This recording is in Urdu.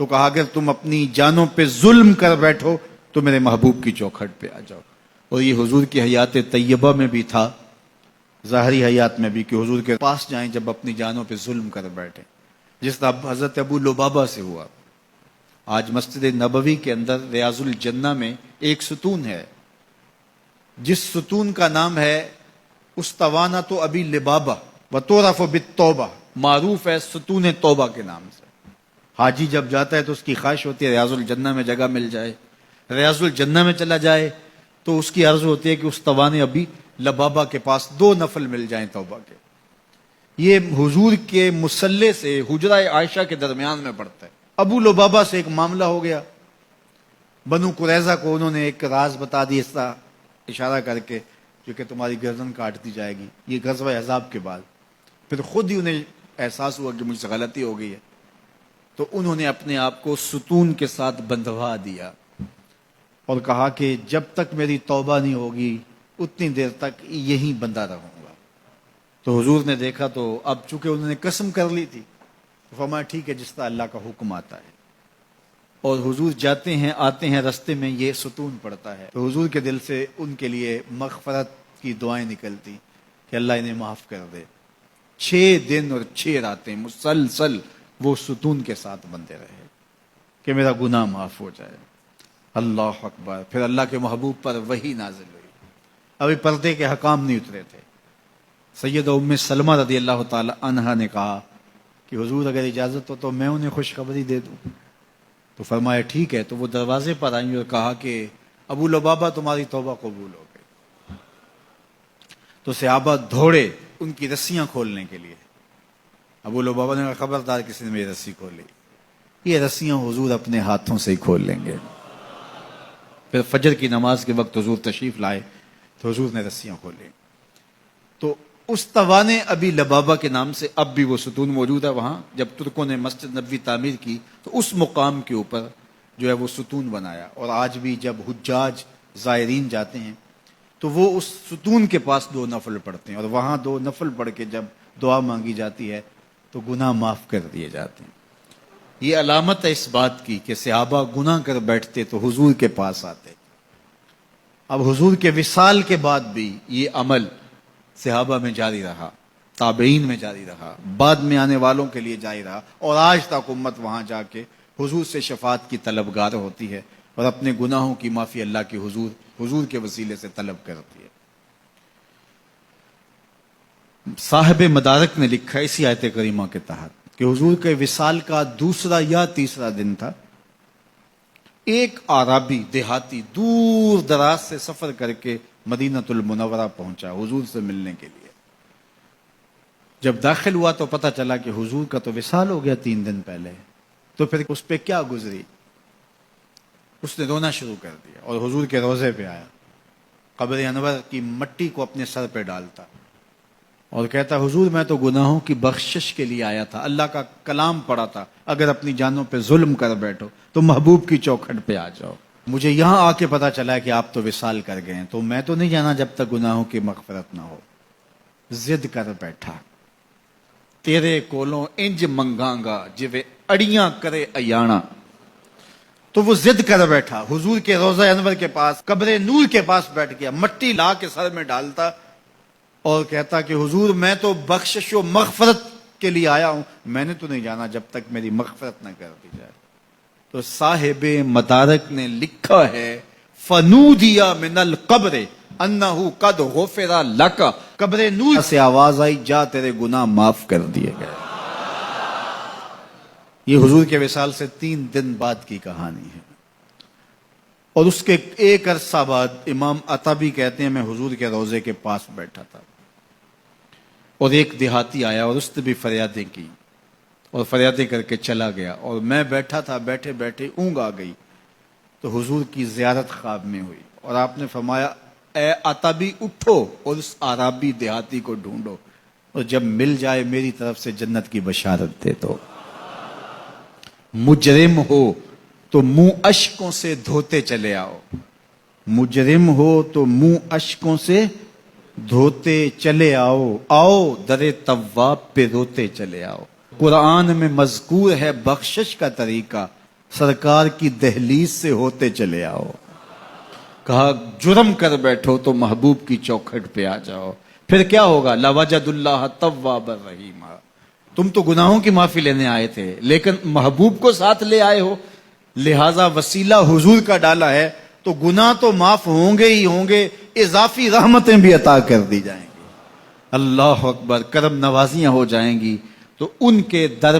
تو کہا اگر تم اپنی جانوں پہ ظلم کر بیٹھو تو میرے محبوب کی چوکھٹ پہ آ جاؤ. اور یہ حضور کی حیات طیبہ میں بھی تھا، ظاہری حیات میں بھی، کہ حضور کے پاس جائیں جب اپنی جانوں پہ ظلم کر بیٹھے، جس طرح حضرت ابو لبابہ سے ہوا. آج مسجد نبوی کے اندر ریاض الجنہ میں ایک ستون ہے، جس ستون کا نام ہے استوانۃ ابی لبابہ وتعرف بالتوبہ، معروف ہے ستون توبہ کے نام سے. حاجی جب جاتا ہے تو اس کی خواہش ہوتی ہے ریاض الجنہ میں جگہ مل جائے. ریاض الجنہ میں چلا جائے تو اس کی عرض ہوتی ہے کہ استوان ابی لبابہ کے پاس 2 نفل مل جائیں توبہ کے. یہ حضور کے مصلی سے حجرہ عائشہ کے درمیان میں پڑتا ہے. ابو لبابہ سے ایک معاملہ ہو گیا، بنو قریظہ کو انہوں نے ایک راز بتا دی، اس طرح اشارہ کر کے جو کہ تمہاری گردن کاٹ دی جائے گی. یہ غزوہ احزاب کے بعد پھر خود ہی انہیں احساس ہوا کہ مجھ سے غلطی ہو گئی ہے، تو انہوں نے اپنے آپ کو ستون کے ساتھ بندھوا دیا اور کہا کہ جب تک میری توبہ نہیں ہوگی اتنی دیر تک یہیں بندہ رہوں گا. تو حضور نے دیکھا تو اب چونکہ انہوں نے قسم کر لی تھی، فرمایا ٹھیک ہے جس طرح اللہ کا حکم آتا ہے. اور حضور جاتے ہیں آتے ہیں، رستے میں یہ ستون پڑتا ہے تو حضور کے دل سے ان کے لیے مغفرت کی دعائیں نکلتی کہ اللہ انہیں معاف کر دے. 6 دن اور 6 راتیں مسلسل وہ ستون کے ساتھ بندے رہے کہ میرا گناہ معاف ہو جائے. اللہ اکبر. پھر اللہ کے محبوب پر وحی نازل ہوئی، ابھی پردے کے حکام نہیں اترے تھے. سیدہ ام سلمہ رضی اللہ تعالی عنہا نے کہا کہ حضور اگر اجازت ہو تو میں انہیں خوشخبری دے دوں. تو فرمایا ٹھیک ہے. تو وہ دروازے پر آئیں اور کہا کہ ابو لبابہ تمہاری توبہ قبول ہو گئی. تو صحابہ دوڑے ان کی رسیاں کھولنے کے لیے. ابو لبابہ نے کہا خبردار کسی نے میری رسی کھولی، یہ رسیاں حضور اپنے ہاتھوں سے ہی کھول لیں گے. پھر فجر کی نماز کے وقت حضور تشریف لائے تو حضور نے رسیاں کھولیں. تو استوان ابی لبابہ کے نام سے اب بھی وہ ستون موجود ہے وہاں. جب ترکوں نے مسجد نبوی تعمیر کی تو اس مقام کے اوپر جو ہے وہ ستون بنایا، اور آج بھی جب حجاج زائرین جاتے ہیں تو وہ اس ستون کے پاس 2 نفل پڑھتے ہیں، اور وہاں 2 نفل پڑھ کے جب دعا مانگی جاتی ہے تو گناہ معاف کر دیے جاتے ہیں. یہ علامت ہے اس بات کی کہ صحابہ گناہ کر بیٹھتے تو حضور کے پاس آتے. اب حضور کے وصال کے بعد بھی یہ عمل صحابہ میں جاری رہا، تابعین میں جاری رہا، بعد میں آنے والوں کے لیے جاری رہا، اور آج تک امت وہاں جا کے حضور سے شفاعت کی طلبگار ہوتی ہے اور اپنے گناہوں کی معافی اللہ کے حضور کے وسیلے سے طلب کرتی ہے. صاحب مدارک نے لکھا اسی آیت کریمہ کے تحت کہ حضور کے وصال کا 2 یا 3 دن تھا. ایک عربی دیہاتی دور دراز سے سفر کر کے مدینۃ المنورہ پہنچا حضور سے ملنے کے لیے. جب داخل ہوا تو پتہ چلا کہ حضور کا تو وصال ہو گیا 3 دن پہلے. تو پھر اس پہ کیا گزری، اس نے رونا شروع کر دیا اور حضور کے روضے پہ آیا، قبر انور کی مٹی کو اپنے سر پہ ڈالتا اور کہتا حضور میں تو گناہوں کی بخشش کے لیے آیا تھا، اللہ کا کلام پڑھا تھا اگر اپنی جانوں پہ ظلم کر بیٹھو تو محبوب کی چوکھٹ پہ آ جاؤ. مجھے یہاں آ کے پتا چلا کہ آپ تو وصال کر گئے ہیں، تو میں تو نہیں جانا جب تک گناہوں کی مغفرت نہ ہو. ضد کر بیٹھا تیرے کولوں انج منگاں گا جویں اڑیاں کرے ایانا. تو وہ ضد کر بیٹھا حضور کے روضہ انور کے پاس، قبر نور کے پاس بیٹھ گیا، مٹی لا کے سر میں ڈالتا اور کہتا کہ حضور میں تو بخشش و مغفرت کے لیے آیا ہوں، میں نے تو نہیں جانا جب تک میری مغفرت نہ کر دی جائے. تو صاحب مدارک نے لکھا ہے فنودیا من القبر انہ قد غفر لک، قبر نور سے آواز آئی جا تیرے گناہ معاف کر دیے گئے. یہ حضور کے وصال سے 3 دن بعد کی کہانی ہے. اور اس کے ایک عرصہ بعد امام عطبی کہتے ہیں میں حضور کے روضے کے پاس بیٹھا تھا اور ایک دیہاتی آیا اور اس نے بھی فریادیں کی اور فریادیں کر کے چلا گیا، اور میں بیٹھا تھا، بیٹھے بیٹھے اونگ آ گئی تو حضور کی زیارت خواب میں ہوئی اور آپ نے فرمایا اے عطبی اٹھو اور اس عربی دیہاتی کو ڈھونڈو اور جب مل جائے میری طرف سے جنت کی بشارت دے دو. مجرم ہو تو منہ اشکوں سے دھوتے چلے آؤ، مجرم ہو تو منہ اشکوں سے دھوتے چلے آؤ، آؤ در تواب پہ روتے چلے آؤ. قرآن میں مذکور ہے بخشش کا طریقہ، سرکار کی دہلیز سے ہوتے چلے آؤ. کہا جرم کر بیٹھو تو محبوب کی چوکھٹ پہ آ جاؤ. پھر کیا ہوگا؟ لَوَجَدُ اللَّهَ تَوَّابًا رَحِيمًا. تم تو گناہوں کی معافی لینے آئے تھے لیکن محبوب کو ساتھ لے آئے ہو، لہذا وسیلہ حضور کا ڈالا ہے تو گناہ تو معاف ہوں گے ہی ہوں گے، اضافی رحمتیں بھی عطا کر دی جائیں گی. اللہ اکبر. کرم نوازیاں ہو جائیں گی تو ان کے در